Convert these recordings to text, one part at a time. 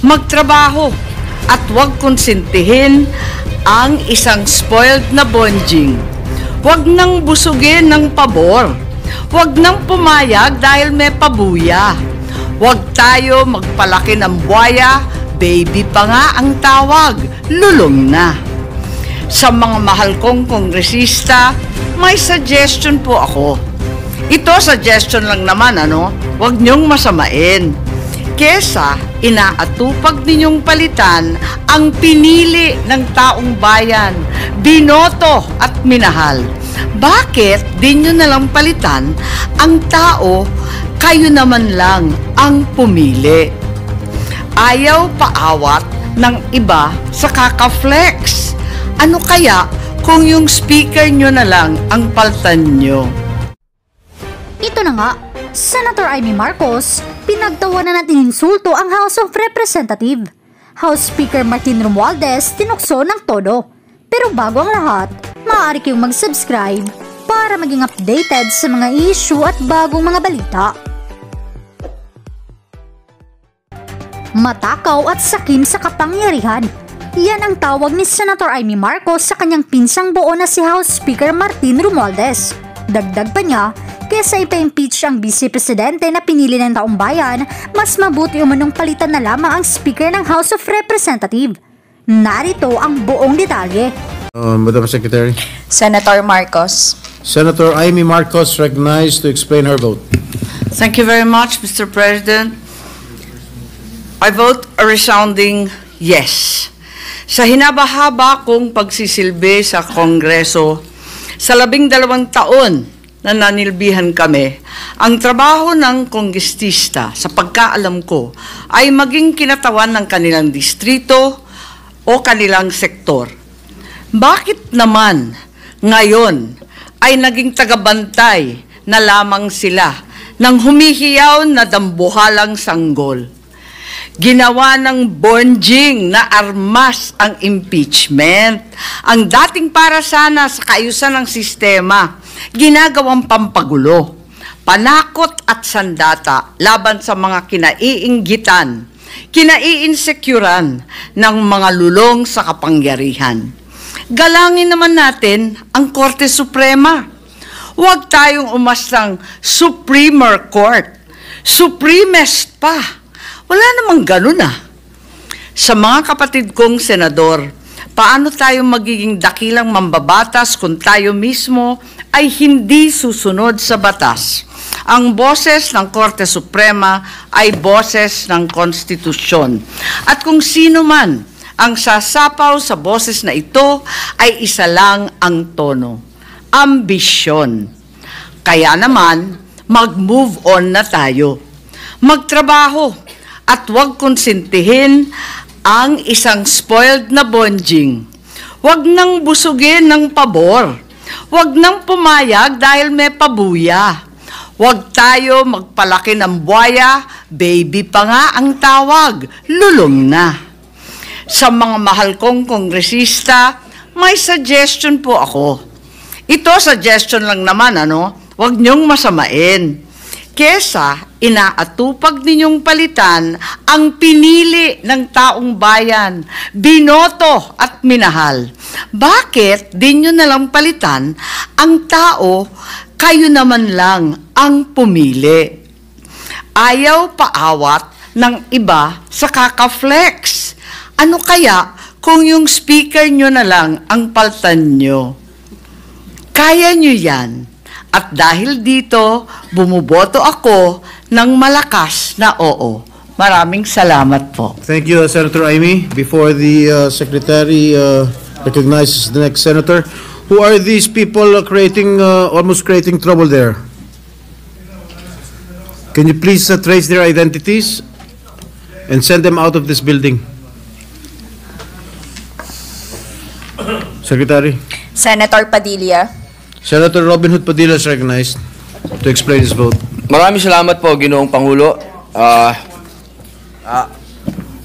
Magtrabaho at huwag konsentihin ang isang spoiled na bonjing. Huwag nang busugin ng pabor. Huwag nang pumayag dahil may pabuya. Huwag tayo magpalaki ng buwaya, baby pa nga ang tawag, lulong na. Sa mga mahal kong kongresista, may suggestion po ako. Ito suggestion lang naman, Huwag niyong masamain. Kesa inaatupag ninyong palitan ang pinili ng taong bayan, binoto at minahal. Bakit di nyo nalang palitan ang tao, kayo naman lang ang pumili? Ayaw paawat ng iba sa kaka-flex. Ano kaya kung yung speaker nyo na lang ang paltan nyo? Ito na nga, Senator Amy Marcos, pinagtawanan at ininsulto ang House of Representatives. House Speaker Martin Romualdez tinukso ng todo. Pero bago ang lahat, maaari kayong mag-subscribe para maging updated sa mga issue at bagong mga balita. Matakaw at sakim sa kapangyarihan. Yan ang tawag ni Senator Amy Marcos sa kanyang pinsang buo na si House Speaker Martin Romualdez. Dagdag pa niya, kesa ipa-impeach ang Vice Presidente na pinili ng taong bayan, mas mabuti umanong palitan na lamang ang Speaker ng House of Representatives. Narito ang buong detalye. Madam Secretary. Senator Marcos. Senator Amy Marcos recognized to explain her vote. Thank you very much, Mr. President. I vote a resounding yes. Sa hinabahaba kong pagsisilbi sa Kongreso, sa 12 taon na nanilbihan kami, ang trabaho ng kongresista sa pagkaalam ko ay maging kinatawan ng kanilang distrito o kanilang sektor. Bakit naman ngayon ay naging tagabantay na lamang sila ng humihiyaw na dambuhalang sanggol? Ginawa ng bonjing na armas ang impeachment. Ang dating para sana sa kaayusan ng sistema, ginagawang pampagulo, panakot at sandata laban sa mga kinaiinggitan, kinaiinsecuran ng mga lulong sa kapangyarihan. Galangin naman natin ang Korte Suprema. Huwag tayong umastang Supreme Court, Supremest pa. Wala namang ganun Sa mga kapatid kong senador, paano tayo magiging dakilang mambabatas kung tayo mismo ay hindi susunod sa batas? Ang boses ng Korte Suprema ay boses ng konstitusyon. At kung sino man ang sasapaw sa boses na ito ay isa lang ang tono, ambisyon. Kaya naman, mag-move on na tayo. Magtrabaho at huwag konsentihin ang isang spoiled na bonjing. Huwag nang busugin ng pabor. Huwag nang pumayag dahil may pabuya. Huwag tayo magpalaki ng buwaya, baby pa nga ang tawag, lulong na. Sa mga mahal kong kongresista, may suggestion po ako. Ito suggestion lang naman, Huwag niyong masamain. Kesa inaatupag ninyong palitan ang pinili ng taong bayan, binoto at minahal. Bakit di nyo nalang palitan ang tao, kayo naman lang ang pumili? Ayaw paawat ng iba sa kaka-flex. Ano kaya kung yung speaker nyo na lang ang paltan nyo? Kaya nyo yan. At dahil dito, bumuboto ako ng malakas na oo. Maraming salamat po. Thank you, Senator Amy. Before the Secretary recognizes the next Senator, who are these people almost creating trouble there? Can you please trace their identities and send them out of this building? Secretary. Senator Padilla. Senator Robin Hood Padilla is recognized to explain his vote. Maraming salamat po, Ginoong Pangulo.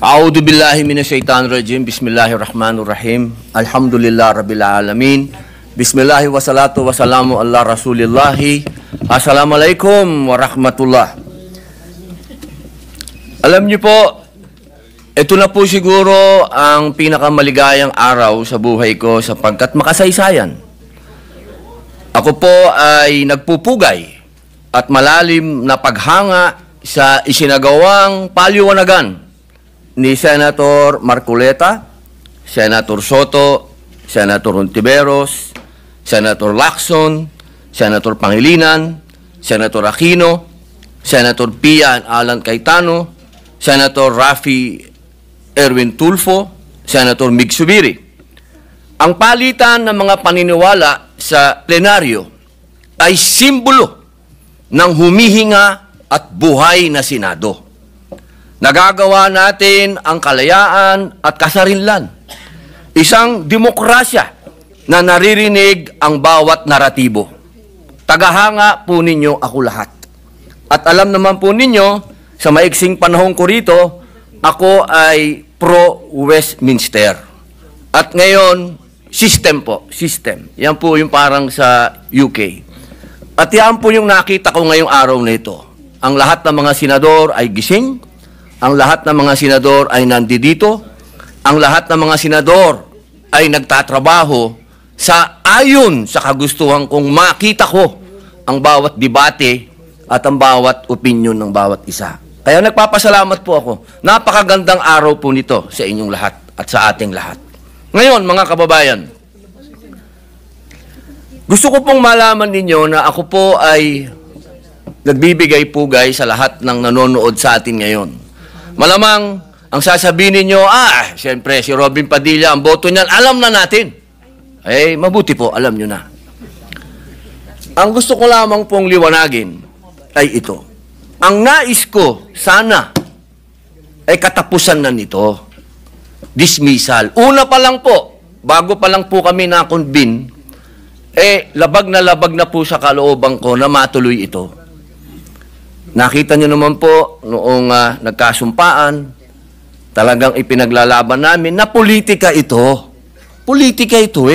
A'udhu billahi minasyaitanir rajim. Bismillahirrahmanirrahim. Alhamdulillah rabbil alamin. Bismillahi wassalatu wassalamu ala rasulillahi. Assalamualaikum warahmatullah. Alam niyo po, Ito na po siguro ang pinakamaligayang araw sa buhay ko sapagkat makasaysayan. Ako po ay nagpupugay at malalim na paghanga sa isinagawang paliwanagan ni Senator Marcoleta, Senator Soto, Senator Ontiveros, Senator Lacson, Senator Pangilinan, Senator Aquino, Senator Pia Alan Cayetano, Senator Raffy Erwin Tulfo, Senator Mig Zubiri. Ang palitan ng mga paniniwala sa plenaryo ay simbolo ng humihinga at buhay na Senado. Nagagawa natin ang kalayaan at kasarinlan. Isang demokrasya na naririnig ang bawat naratibo. Tagahanga po ninyo ako lahat. At alam naman po ninyo, sa maiksing panahon ko rito, ako ay pro-Westminster. At ngayon, system po, system. Yan po yung parang sa UK. At yan po yung nakita ko ngayong araw na ito. Ang lahat ng mga senador ay gising, ang lahat ng mga senador ay nandito, ang lahat ng mga senador ay nagtatrabaho sa ayon sa kagustuhan kong makita ko ang bawat debate at ang bawat opinion ng bawat isa. Kaya nagpapasalamat po ako. Napakagandang araw po nito sa inyong lahat at sa ating lahat. Ngayon, mga kababayan, gusto ko pong malaman ninyo na ako po ay nagbibigay pugay sa lahat ng nanonood sa atin ngayon. Malamang, ang sasabihin ninyo, siyempre, si Robin Padilla, ang boto niyan, alam na natin. Eh, mabuti po, alam nyo na. Ang gusto ko lamang pong liwanagin ay ito. Ang nais ko, sana, ay katapusan na nito. Dismissal. Una pa lang po, bago pa lang po kami na-convene, labag na po sa kalooban ko na matuloy ito. Nakita nyo naman po, noong nagkasumpaan, talagang ipinaglalaban namin na politika ito. Politika ito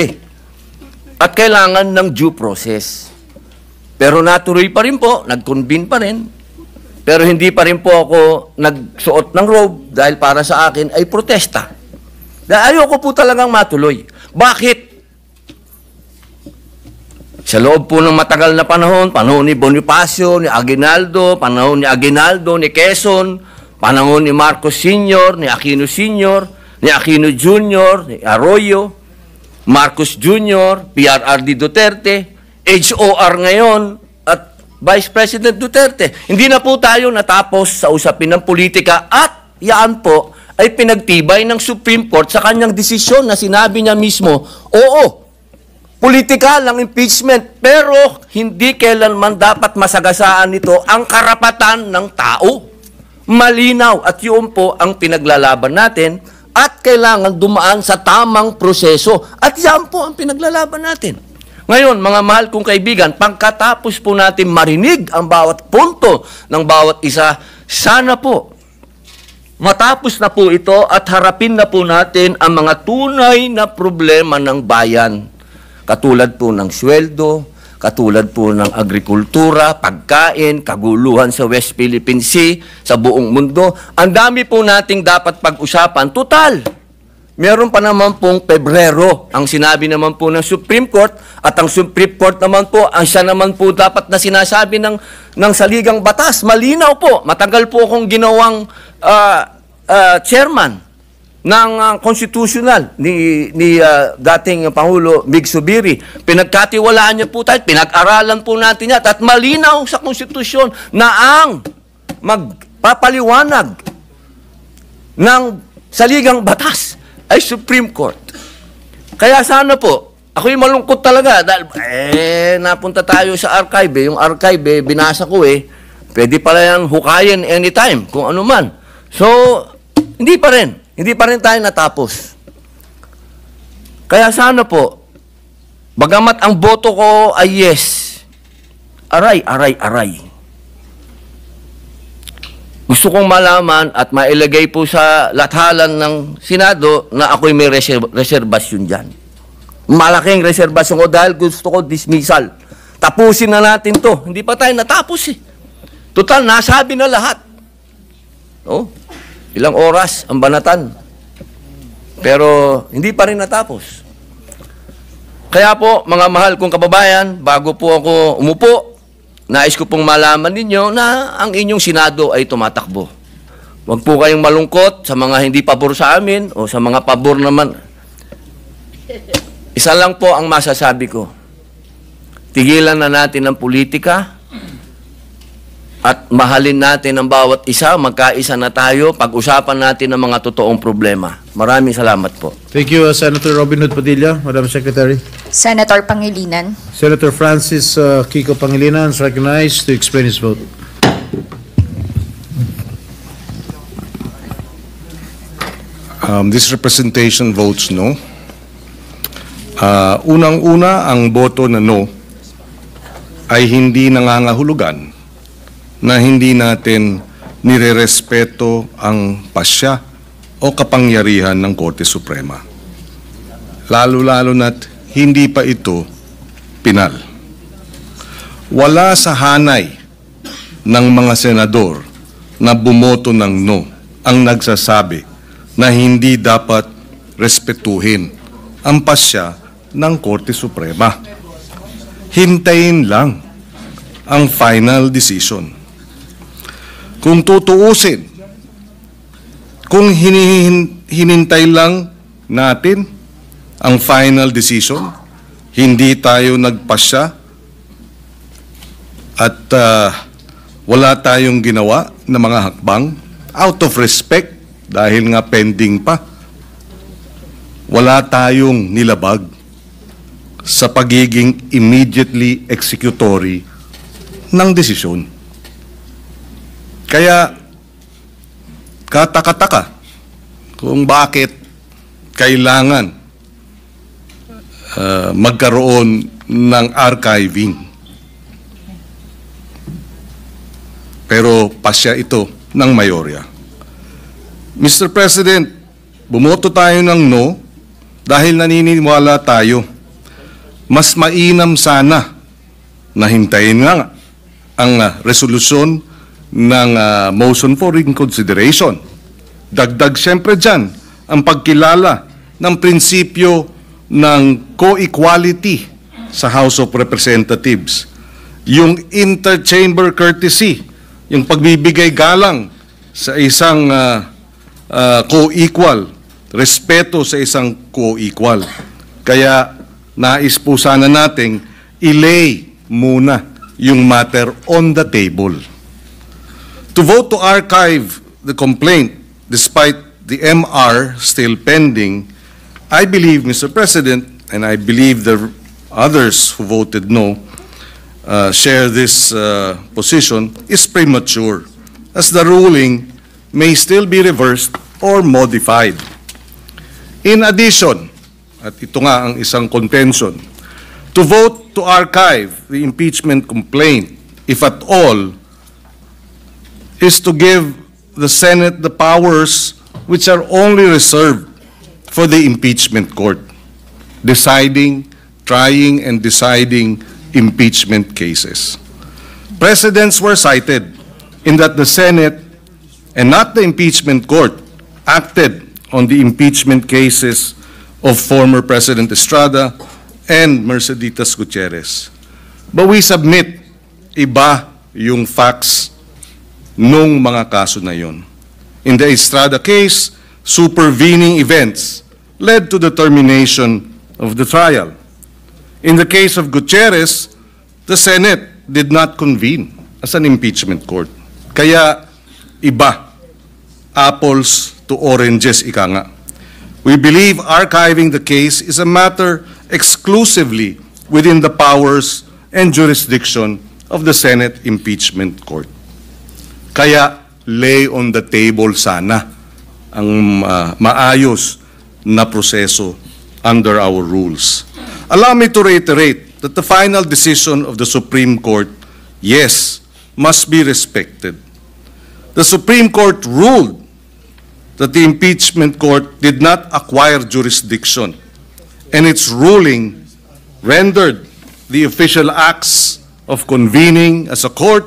At kailangan ng due process. Pero natuloy pa rin po, nag-convene pa rin. Pero hindi pa rin po ako nagsuot ng robe dahil para sa akin ay protesta. Dahil ayoko po talagang matuloy. Bakit? Sa loob po ng matagal na panahon ni Bonifacio, ni Aguinaldo, panahon ni Aguinaldo, ni Quezon, panahon ni Marcos Sr., ni Aquino Sr., ni Aquino Jr., ni Arroyo, Marcos Jr., PRRD Duterte, HOR ngayon, at Vice President Duterte. Hindi na po tayo natapos sa usapin ng politika at yan po ay pinagtibay ng Supreme Court sa kanyang desisyon na sinabi niya mismo, oo, politikal ang impeachment, pero hindi kailanman dapat masagasaan nito ang karapatan ng tao. Malinaw at yun po ang pinaglalaban natin at kailangan dumaan sa tamang proseso. At yan po ang pinaglalaban natin. Ngayon, mga mahal kong kaibigan, pagkatapos po natin marinig ang bawat punto ng bawat isa, sana po matapos na po ito at harapin na po natin ang mga tunay na problema ng bayan. Katulad po ng sweldo, katulad po ng agrikultura, pagkain, kaguluhan sa West Philippine Sea, sa buong mundo. Ang dami po nating dapat pag-usapan. Total, meron pa naman pong Pebrero. Ang sinabi naman po ng Supreme Court at ang Supreme Court naman po, ang siya naman po dapat na sinasabi ng saligang batas. Malinaw po. Matagal po akong ginawang chairman ng constitutional ni dating Pangulo Mig Zubiri. Pinagkatiwalaan niya po tayo, pinag-aralan po natin yan, at malinaw sa konstitusyon na ang magpapaliwanag ng saligang batas ay Supreme Court. Kaya sana po, ako'y malungkot talaga dahil napunta tayo sa archive. Yung archive, binasa ko pwede pala yung hukayin anytime, kung ano man. So, hindi pa rin tayo natapos. Kaya sana po, bagamat ang boto ko ay yes, aray. Gusto kong malaman at mailagay po sa lathalan ng Senado na ako'y may reserbasyon dyan. Malaking reserbasyon ko dahil gusto ko dismissal. Tapusin na natin to. Hindi pa tayo natapos Total, nasabi na lahat. ilang oras ang banatan. Pero hindi pa rin natapos. Kaya po, mga mahal kong kababayan, bago po ako umupo, nais ko pong malaman ninyo na ang inyong Senado ay tumatakbo. Huwag po kayong malungkot sa mga hindi pabor sa amin o sa mga pabor naman. Isa lang po ang masasabi ko. Tigilan na natin ang politika at mahalin natin ang bawat isa, magkaisa na tayo, pag-usapan natin ang mga totoong problema. Maraming salamat po. Thank you, Senator Robin Hood Padilla. Madam Secretary. Senator Pangilinan. Senator Francis Kiko Pangilinan is recognized to explain his vote. This representation votes no. Unang-una, ang boto na no ay hindi nangangahulugan na hindi natin nirerespeto ang pasya o kapangyarihan ng Korte Suprema. Lalo-lalo na't hindi pa ito pinal. Wala sa hanay ng mga senador na bumoto ng no ang nagsasabi na hindi dapat respetuhin ang pasya ng Korte Suprema. Hintayin lang ang final decision. Kung tutuusin, kung hinintay lang natin ang final decision, hindi tayo nagpasya at wala tayong ginawa na mga hakbang out of respect dahil nga pending pa, wala tayong nilabag sa pagiging immediately executory ng desisyon. Kaya, kataka-taka kung bakit kailangan magkaroon ng archiving. Pero pasya ito ng mayorya. Mr. President, bumoto tayo ng no dahil naniniwala tayo. Mas mainam sana na hintayin nga ang resolusyon ng motion for reconsideration. Dagdag siyempre dyan ang pagkilala ng prinsipyo ng co-equality sa House of Representatives. Yung interchamber courtesy, yung pagbibigay galang sa isang co-equal, respeto sa isang co-equal. Kaya nais po sana nating i-lay muna yung matter on the table. To vote to archive the complaint despite the MR still pending, I believe, Mr. President, and I believe the others who voted no share this position, is premature, as the ruling may still be reversed or modified. In addition, at ito nga ang isang contention, to vote to archive the impeachment complaint, if at all, is to give the Senate the powers which are only reserved for the impeachment court, deciding, trying, and deciding impeachment cases. Precedents were cited in that the Senate and not the impeachment court acted on the impeachment cases of former President Estrada and Merceditas Gutierrez. But we submit, iba yung facts nung mga kaso na yun. In the Estrada case, supervening events led to the termination of the trial. In the case of Gutierrez, the Senate did not convene as an impeachment court. Kaya iba, apples to oranges, ika nga. We believe archiving the case is a matter exclusively within the powers and jurisdiction of the Senate Impeachment Court. Kaya lay on the table sana ang maayos na proseso under our rules. Allow me to reiterate that the final decision of the Supreme Court, yes, must be respected. The Supreme Court ruled that the impeachment court did not acquire jurisdiction, and its ruling rendered the official acts of convening as a court,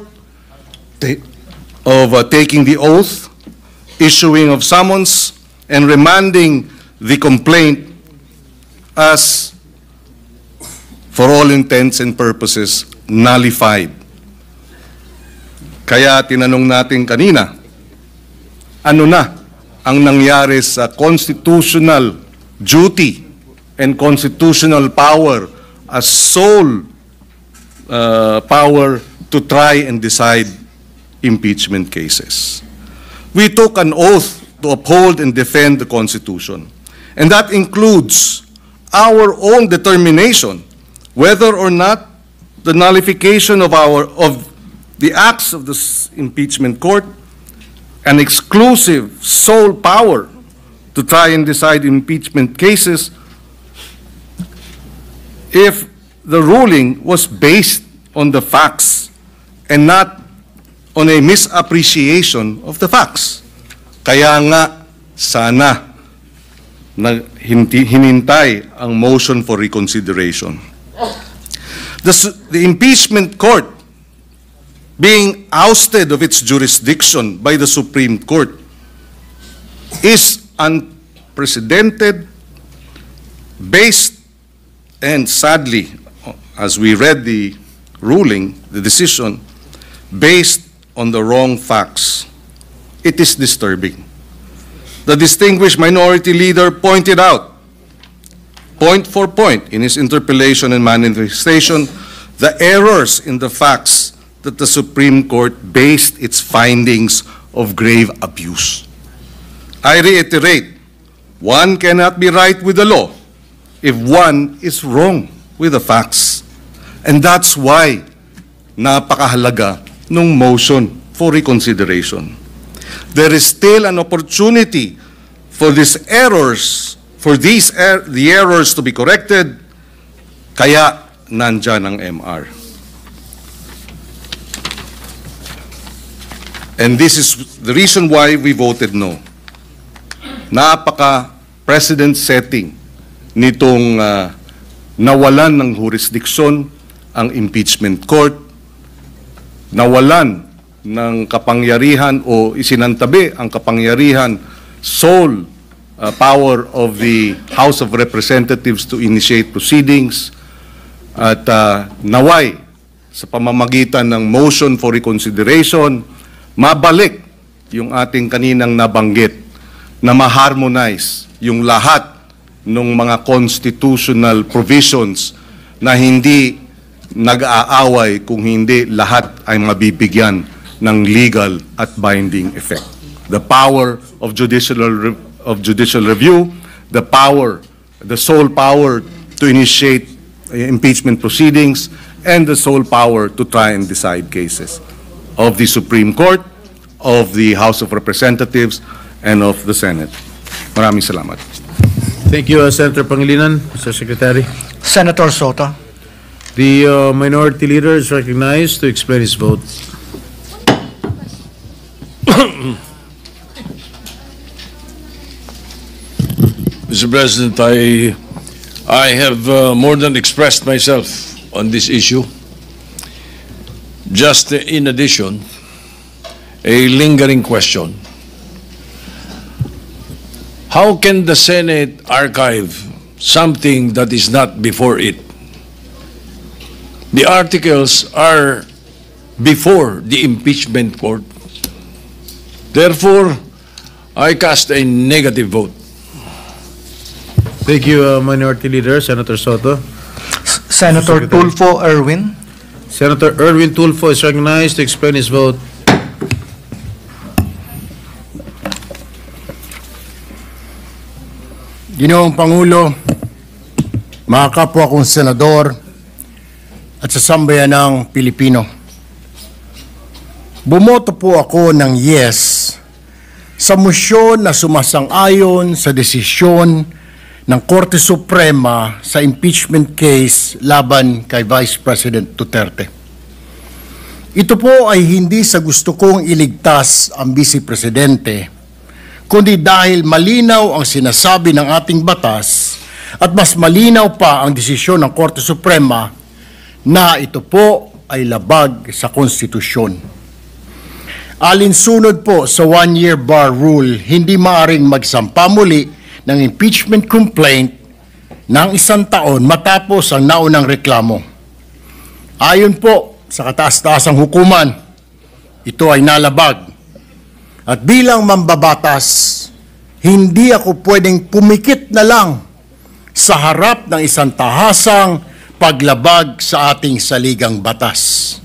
of taking the oath, issuing of summons, and remanding the complaint as, for all intents and purposes, nullified. Kaya tinanong natin kanina, ano na ang nangyari sa constitutional duty and constitutional power as sole power to try and decide impeachment cases. We took an oath to uphold and defend the Constitution, and that includes our own determination whether or not the nullification of the acts of the impeachment court, an exclusive sole power to try and decide impeachment cases, if the ruling was based on the facts and not on a misappreciation of the facts. Kaya nga, sana hinintay ang motion for reconsideration. The impeachment court, being ousted of its jurisdiction by the Supreme Court, is unprecedented, based, and sadly, as we read the ruling, the decision, based on the wrong facts. It is disturbing. The distinguished minority leader pointed out, point for point, in his interpellation and manifestation, the errors in the facts that the Supreme Court based its findings of grave abuse. I reiterate, one cannot be right with the law if one is wrong with the facts. And that's why napakahalaga nung motion for reconsideration. There is still an opportunity for the errors to be corrected, kaya nandyan ang MR. And this is the reason why we voted no. Napaka-precedent setting nitong nawalan ng jurisdiksyon ang impeachment court, nawalan ng kapangyarihan o isinantabi ang kapangyarihan, sole power of the House of Representatives to initiate proceedings, at naway sa pamamagitan ng motion for reconsideration, mabalik yung ating kaninang nabanggit na ma-harmonize yung lahat ng mga constitutional provisions na hindi nag-aaway kung hindi lahat ay mabibigyan ng legal at binding effect. The power of judicial review, the sole power to initiate impeachment proceedings, and the sole power to try and decide cases of the Supreme Court, of the House of Representatives, and of the Senate. Maraming salamat. Thank you, Senator Pangilinan. Mr. Secretary. Senator Soto. The minority leader is recognized to explain his vote. Mr. President, I have more than expressed myself on this issue. Just in addition, a lingering question. How can the Senate archive something that is not before it? The articles are before the impeachment court. Therefore, I cast a negative vote. Thank you, Minority Leader. Senator Soto. Senator Tulfo Erwin. Senator Erwin Tulfo is recognized to explain his vote. Ginoong Pangulo, mga kapwa kong senador at sa sambayan ng Pilipino, bumoto po ako ng yes sa mosyón na sumasang-ayon sa desisyon ng Korte Suprema sa impeachment case laban kay Vice President Duterte. Ito po ay hindi sa gusto kong iligtas ang Vice Presidente, kundi dahil malinaw ang sinasabi ng ating batas at mas malinaw pa ang desisyon ng Korte Suprema na ito po ay labag sa konstitusyon. Alinsunod po sa one-year bar rule, hindi maaring magsampa muli ng impeachment complaint ng 1 taon matapos ang naunang reklamo. Ayon po sa kataas-taasang hukuman, ito ay nalabag. At bilang mambabatas, hindi ako pwedeng pumikit na lang sa harap ng isang tahasang paglabag sa ating saligang batas.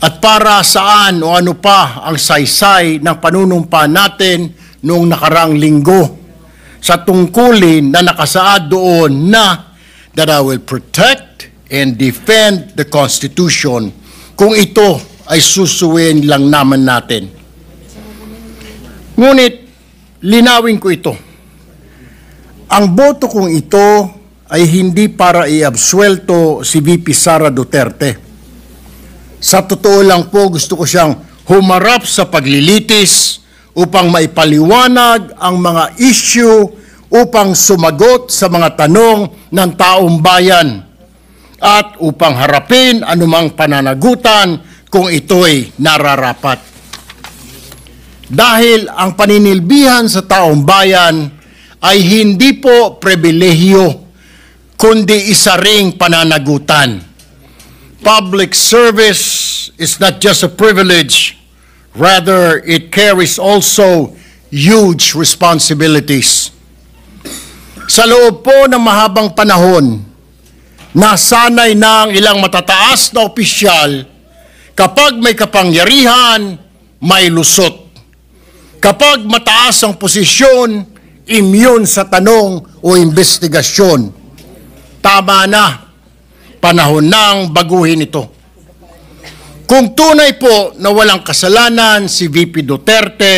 At para saan o ano pa ang saysay ng panunumpa natin noong nakaraang linggo sa tungkulin na nakasaad doon na that I will protect and defend the Constitution kung ito ay susuwin lang naman natin. Ngunit, linawin ko ito. Ang boto kong ito ay hindi para iabsuelto si VP Sara Duterte. Sa totoo lang po, gusto ko siyang humarap sa paglilitis upang maipaliwanag ang mga issue upang sumagot sa mga tanong ng taong bayan at upang harapin anumang pananagutan kung ito'y nararapat. Dahil ang paninilbihan sa taong bayan ay hindi po pribilehiyo, kundi isa ring pananagutan. Public service is not just a privilege, rather it carries also huge responsibilities. Sa loob po ng mahabang panahon, nasanay na ang ilang matataas na opisyal kapag may kapangyarihan, may lusot. Kapag mataas ang posisyon, immune sa tanong o investigasyon. Tama na. Panahon nang baguhin ito. Kung tunay po na walang kasalanan si VP Duterte,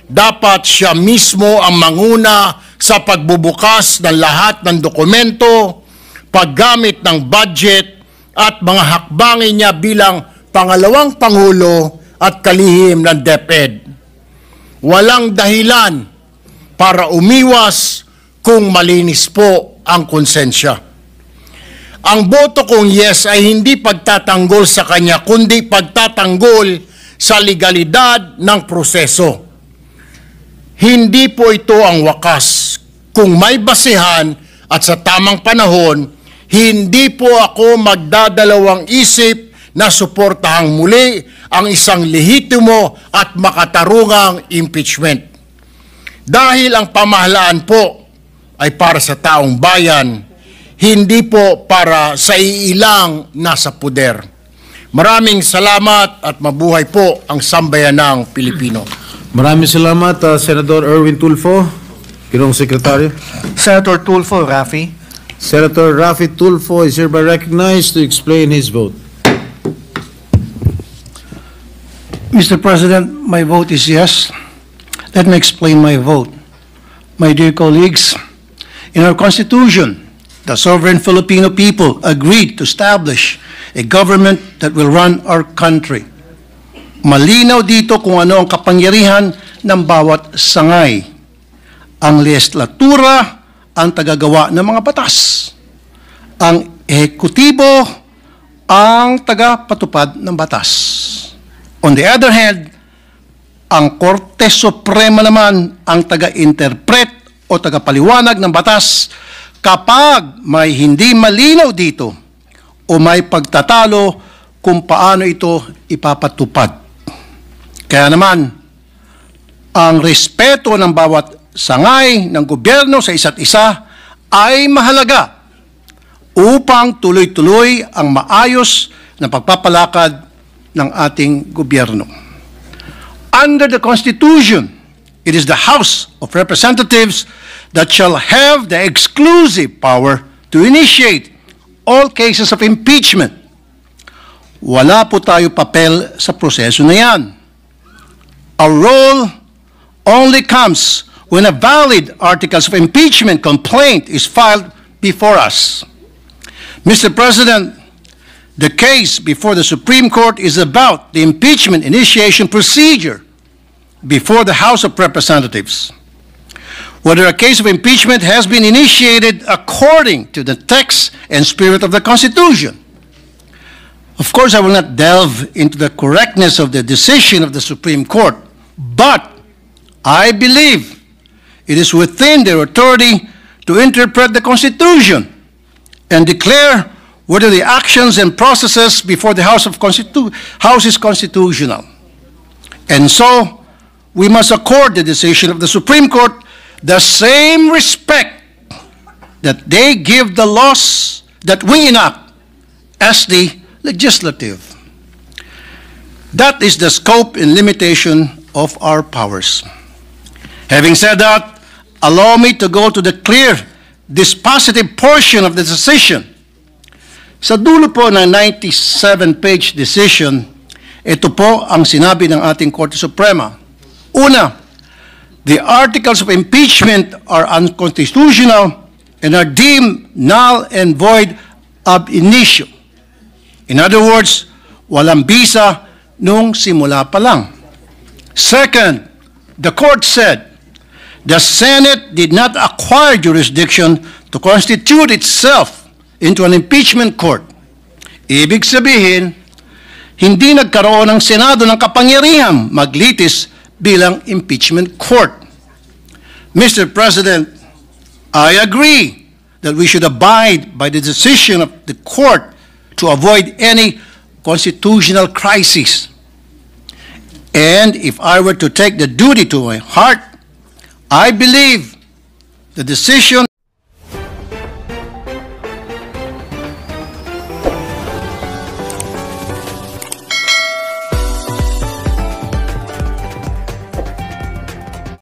dapat siya mismo ang manguna sa pagbubukas ng lahat ng dokumento, paggamit ng budget at mga hakbangin niya bilang pangalawang Pangulo at kalihim ng DepEd. Walang dahilan para umiwas kung malinis po ang konsensya. Ang boto kong yes ay hindi pagtatanggol sa kanya, kundi pagtatanggol sa legalidad ng proseso. Hindi po ito ang wakas. Kung may basehan at sa tamang panahon, hindi po ako magdadalawang isip na suportahang muli ang isang lehitimo at makatarungang impeachment. Dahil ang pamahalaan po ay para sa taong bayan, hindi po para sa iilang nasa puder. Maraming salamat at mabuhay po ang sambayanang Pilipino. Maraming salamat, Senator Erwin Tulfo. Ginoong Sekretary. Senator Tulfo, Rafi. Senator Rafi Tulfo is hereby recognized to explain his vote. Mr. President, my vote is yes. Let me explain my vote. My dear colleagues, in our Constitution, the sovereign Filipino people agreed to establish a government that will run our country. Malinaw dito kung ano ang kapangyarihan ng bawat sangay. Ang legislatura ang tagagawa ng mga batas. Ang ehekutibo ang tagapatupad ng batas. On the other hand, ang Korte Suprema naman ang taga-interpret o tagapaliwanag ng batas kapag may hindi malinaw dito o may pagtatalo kung paano ito ipapatupad. Kaya naman, ang respeto ng bawat sangay ng gobyerno sa isa't isa ay mahalaga upang tuloy-tuloy ang maayos na pagpapalakad ng ating gobyerno. Under the Constitution, it is the House of Representatives that shall have the exclusive power to initiate all cases of impeachment. Wala po tayo papel sa proseso na yan. Our role only comes when a valid articles of impeachment complaint is filed before us. Mr. President, the case before the Supreme Court is about the impeachment initiation procedure before the House of Representatives. Whether a case of impeachment has been initiated according to the text and spirit of the Constitution. Of course, I will not delve into the correctness of the decision of the Supreme Court, but I believe it is within their authority to interpret the Constitution and declare whether the actions and processes before the House is constitutional. And so, we must accord the decision of the Supreme Court the same respect that they give the laws that we enact as the legislative. That is the scope and limitation of our powers. Having said that, allow me to go to the clear, dispositive portion of the decision. Sa dulo po ng 97-page decision, ito po ang sinabi ng ating Korte Suprema. Una, the articles of impeachment are unconstitutional and are deemed null and void ab initio. In other words, walang bisa nung simula pa lang. Second, the court said, the Senate did not acquire jurisdiction to constitute itself into an impeachment court. Ibig sabihin, hindi nagkaroon ng Senado ng kapangyarihang maglitis bilang impeachment court. Mr. President, I agree that we should abide by the decision of the court to avoid any constitutional crisis. And if I were to take the duty to my heart, I believe the decision